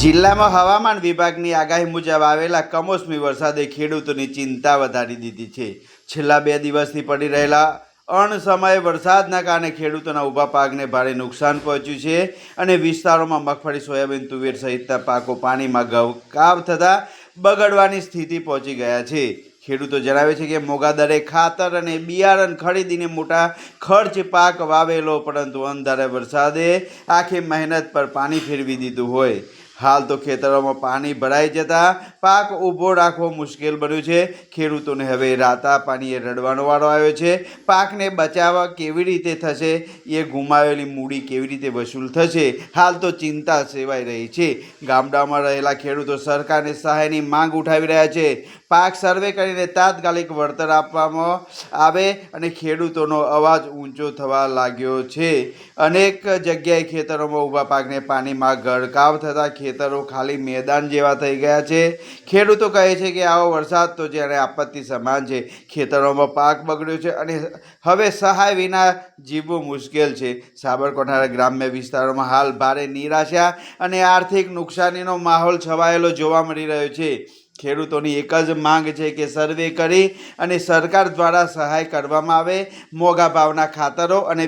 જિલ્લામાં હવામાન વિભાગની આગાહી મુજબ આવેલા કમોસમી વરસાદે ખેડૂતોની ચિંતા વધારી દીધી છે. છેલ્લા 2 દિવસથી પડી રહેલા અણસમયે વરસાદના કારણે ખેડૂતોના ઊભા પાકને ભારે નુકસાન પહોંચ્યું છે અને વિસ્તારોમાં મગફળી, સોયાબીન, તુવેર સહિતના પાકો પાણીમાં ગરકાવ થતાં બગડવાની સ્થિતિ પહોંચી ગયા છે. ખેડૂતો જણાવે છે કે મોંઘા દરે ખાતર અને બિયારણ ખરીદીને મોટા ખર્ચ પાક વાવેલો, પરંતુ અણધાર્યા વરસાદે આખી મહેનત પર પાણી ફેરવી દીધું હોય. હાલ તો ખેતરોમાં પાણી ભરાઈ જતા પાક ઊભો રાખવો મુશ્કેલ બન્યું છે. ખેડૂતોને હવે રાતા પાણીએ રડવાનો વારો આવ્યો છે. પાકને બચાવવા કેવી રીતે થશે, એ ગુમાવેલી મૂડી કેવી રીતે વસૂલ થશે, હાલ તો ચિંતા સેવાઈ રહી છે. ગામડામાં રહેલા ખેડૂતો સરકારને સહાયની માંગ ઉઠાવી રહ્યા છે. પાક સર્વે કરીને તાત્કાલિક વળતર આપવામાં આવે અને ખેડૂતોનો અવાજ ઊંચો થવા લાગ્યો છે. અનેક જગ્યાએ ખેતરોમાં ઊભા પાકને પાણીમાં ગરકાવ થતા ખેતરો ખાલી મેદાન જેવા થઈ ગયા છે. ખેડૂતો કહે છે કે આવો વરસાદ તો જ્યારે આપત્તિ સમાન છે. ખેતરોમાં પાક બગડ્યો છે અને હવે સહાય વિના જીવવું મુશ્કેલ છે. સાબરકાંઠાના ગ્રામ્ય વિસ્તારોમાં હાલ ભારે નિરાશા અને આર્થિક નુકસાનીનો માહોલ છવાયેલો જોવા મળી રહ્યો છે. ખેડૂતોની એક જ માંગ છે કે સર્વે કરી અને સરકાર દ્વારા સહાય કરવામાં આવે. મોંઘા ભાવના ખાતરો અને